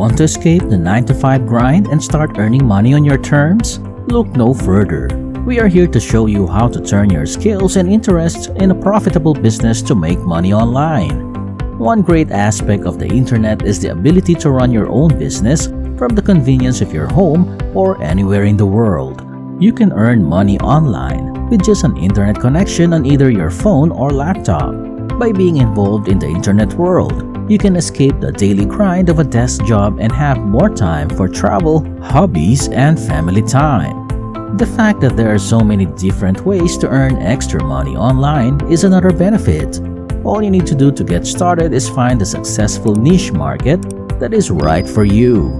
Want to escape the 9 to 5 grind and start earning money on your terms? Look no further. We are here to show you how to turn your skills and interests in a profitable business to make money online. One great aspect of the internet is the ability to run your own business from the convenience of your home or anywhere in the world. You can earn money online with just an internet connection on either your phone or laptop. By being involved in the internet world, you can escape the daily grind of a desk job and have more time for travel, hobbies, and family time. The fact that there are so many different ways to earn extra money online is another benefit. All you need to do to get started is find a successful niche market that is right for you.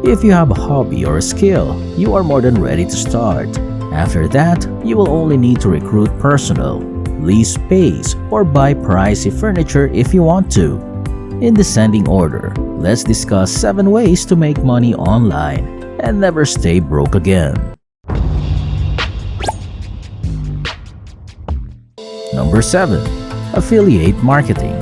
If you have a hobby or a skill, you are more than ready to start. After that, you will only need to recruit personnel, lease space, or buy pricey furniture if you want to. In descending order, let's discuss 7 ways to make money online and never stay broke again. Number 7. Affiliate marketing.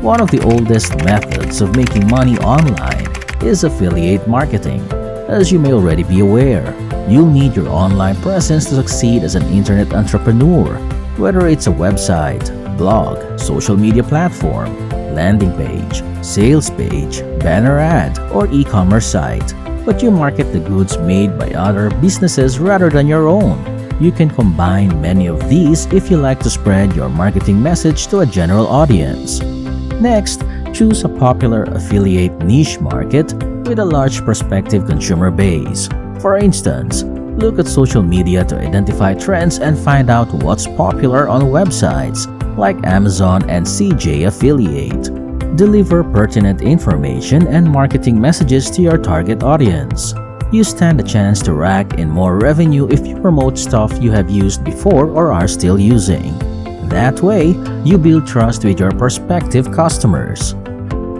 One of the oldest methods of making money online is affiliate marketing. As you may already be aware, you'll need your online presence to succeed as an internet entrepreneur, whether it's a website, blog, social media platform, landing page, sales page, banner ad, or e-commerce site. But you market the goods made by other businesses rather than your own. You can combine many of these if you like to spread your marketing message to a general audience. Next, choose a popular affiliate niche market with a large prospective consumer base. For instance, look at social media to identify trends and find out what's popular on websites like Amazon and CJ Affiliate. Deliver pertinent information and marketing messages to your target audience. You stand a chance to rack in more revenue if you promote stuff you have used before or are still using. That way, you build trust with your prospective customers.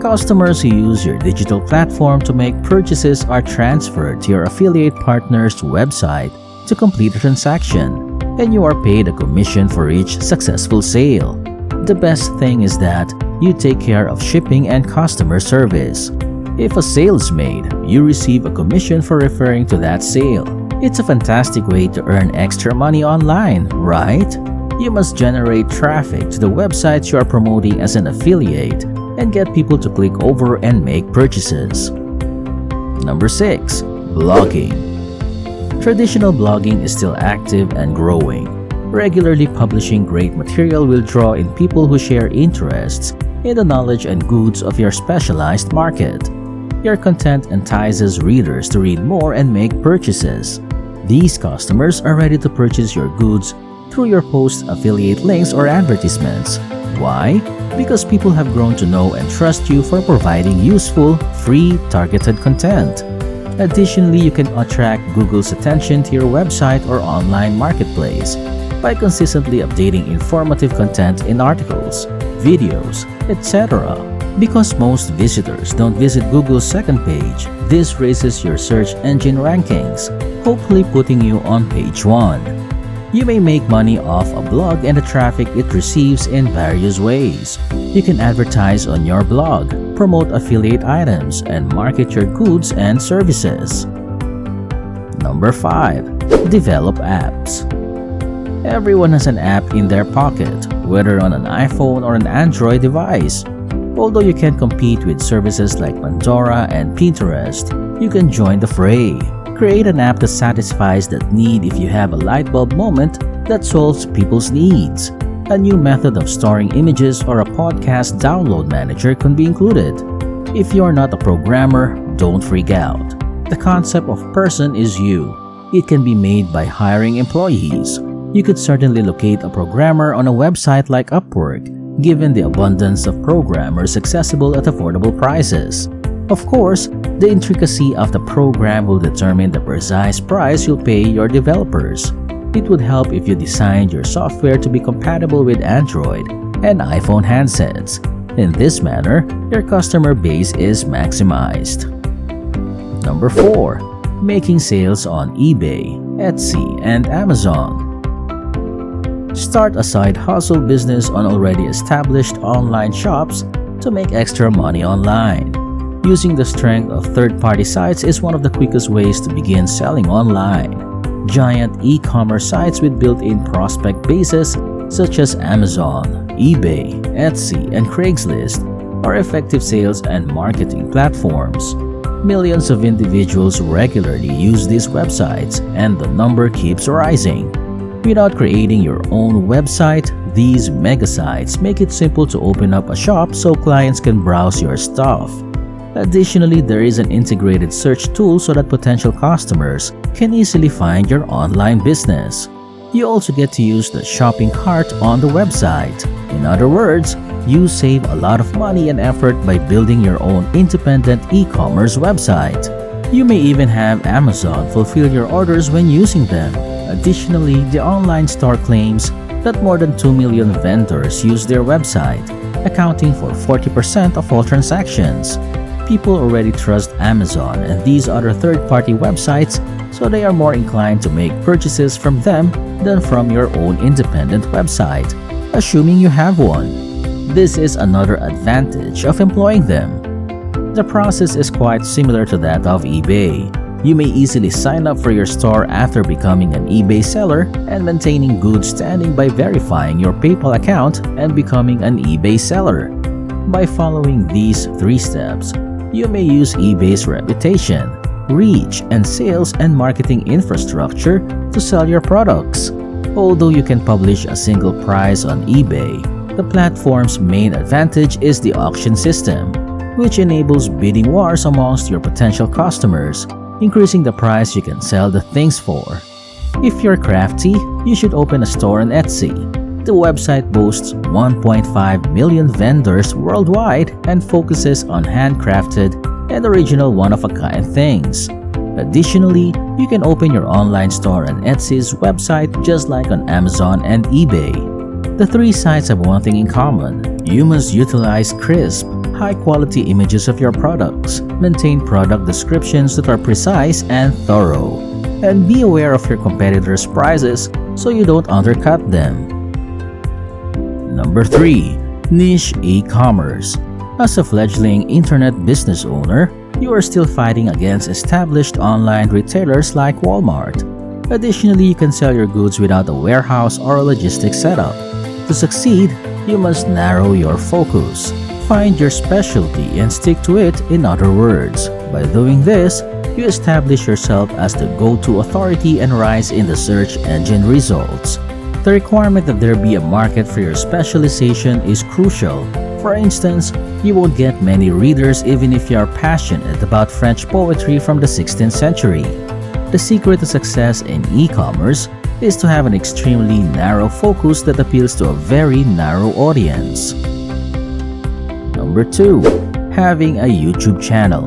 Customers who use your digital platform to make purchases are transferred to your affiliate partner's website to complete a transaction, and you are paid a commission for each successful sale. The best thing is that you take care of shipping and customer service. If a sale is made, you receive a commission for referring to that sale. It's a fantastic way to earn extra money online, right? You must generate traffic to the websites you are promoting as an affiliate and get people to click over and make purchases. Number 6. Blogging. Traditional blogging is still active and growing. Regularly publishing great material will draw in people who share interests in the knowledge and goods of your specialized market. Your content entices readers to read more and make purchases. These customers are ready to purchase your goods through your post affiliate links or advertisements. Why? Because people have grown to know and trust you for providing useful, free, targeted content. Additionally, you can attract Google's attention to your website or online marketplace by consistently updating informative content in articles, videos, etc. Because most visitors don't visit Google's second page, this raises your search engine rankings, hopefully putting you on page 1. You may make money off a blog and the traffic it receives in various ways. You can advertise on your blog, promote affiliate items, and market your goods and services. Number 5. Develop apps. Everyone has an app in their pocket, whether on an iPhone or an Android device. Although you can compete with services like Pandora and Pinterest, you can join the fray. Create an app that satisfies that need if you have a light bulb moment that solves people's needs. A new method of storing images or a podcast download manager can be included. If you are not a programmer, don't freak out. The concept of person is you. It can be made by hiring employees. You could certainly locate a programmer on a website like Upwork, given the abundance of programmers accessible at affordable prices. Of course, the intricacy of the program will determine the precise price you'll pay your developers. It would help if you designed your software to be compatible with Android and iPhone handsets. In this manner, your customer base is maximized. Number 4. Making sales on eBay, Etsy, and Amazon. Start a side hustle business on already established online shops to make extra money online. Using the strength of third-party sites is one of the quickest ways to begin selling online. Giant e-commerce sites with built-in prospect bases such as Amazon, eBay, Etsy, and Craigslist are effective sales and marketing platforms. Millions of individuals regularly use these websites, and the number keeps rising. Without creating your own website, these mega sites make it simple to open up a shop so clients can browse your stuff. Additionally, there is an integrated search tool so that potential customers can easily find your online business. You also get to use the shopping cart on the website. In other words, you save a lot of money and effort by building your own independent e-commerce website. You may even have Amazon fulfill your orders when using them. Additionally, the online store claims that more than 2 million vendors use their website, accounting for 40% of all transactions. People already trust Amazon and these other third-party websites, so they are more inclined to make purchases from them than from your own independent website, assuming you have one. This is another advantage of employing them. The process is quite similar to that of eBay. You may easily sign up for your store after becoming an eBay seller and maintaining good standing by verifying your PayPal account and becoming an eBay seller. By following these 3 steps, you may use eBay's reputation, reach, and sales and marketing infrastructure to sell your products. Although you can publish a single price on eBay, the platform's main advantage is the auction system, which enables bidding wars amongst your potential customers, increasing the price you can sell the things for. If you're crafty, you should open a store on Etsy. The website boasts 1.5 million vendors worldwide and focuses on handcrafted and original one-of-a-kind things. Additionally, you can open your online store on Etsy's website just like on Amazon and eBay. The 3 sites have one thing in common. You must utilize crisp, high-quality images of your products, maintain product descriptions that are precise and thorough, and be aware of your competitors' prices so you don't undercut them. Number 3. Niche e-commerce. As a fledgling internet business owner, you are still fighting against established online retailers like Walmart. Additionally, you can sell your goods without a warehouse or a logistics setup. To succeed, you must narrow your focus. Find your specialty and stick to it. In other words, by doing this, you establish yourself as the go-to authority and rise in the search engine results. The requirement that there be a market for your specialization is crucial. For instance, you won't get many readers even if you are passionate about French poetry from the 16th century. The secret to success in e-commerce is to have an extremely narrow focus that appeals to a very narrow audience. Number 2. Having a YouTube channel.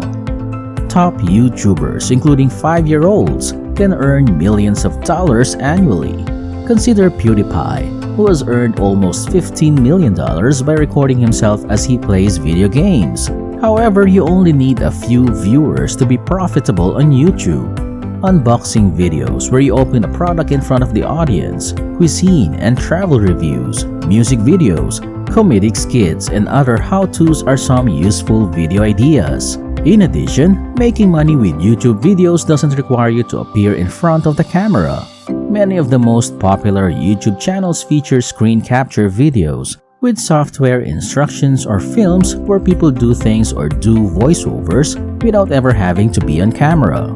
Top YouTubers, including 5-year-olds, can earn millions of dollars annually. Consider PewDiePie, who has earned almost $15 million by recording himself as he plays video games. However, you only need a few viewers to be profitable on YouTube. Unboxing videos where you open a product in front of the audience, cuisine and travel reviews, music videos, comedic skits, and other how-tos are some useful video ideas. In addition, making money with YouTube videos doesn't require you to appear in front of the camera. Many of the most popular YouTube channels feature screen capture videos with software instructions or films where people do things or do voiceovers without ever having to be on camera.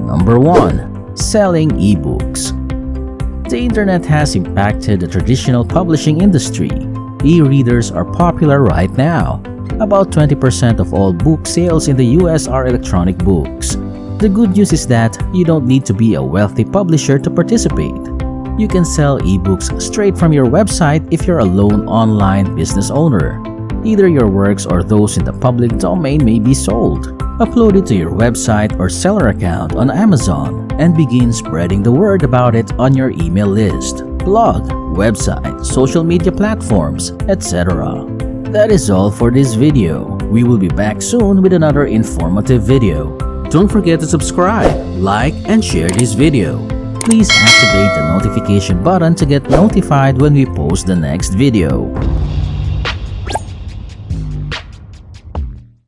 Number 1. Selling ebooks. The internet has impacted the traditional publishing industry. E-readers are popular right now. About 20% of all book sales in the US are electronic books. The good news is that you don't need to be a wealthy publisher to participate. You can sell ebooks straight from your website if you're a lone online business owner. Either your works or those in the public domain may be sold. Upload it to your website or seller account on Amazon and begin spreading the word about it on your email list, blog, website, social media platforms, etc. That is all for this video. We will be back soon with another informative video. Don't forget to subscribe, like, and share this video. Please activate the notification button to get notified when we post the next video.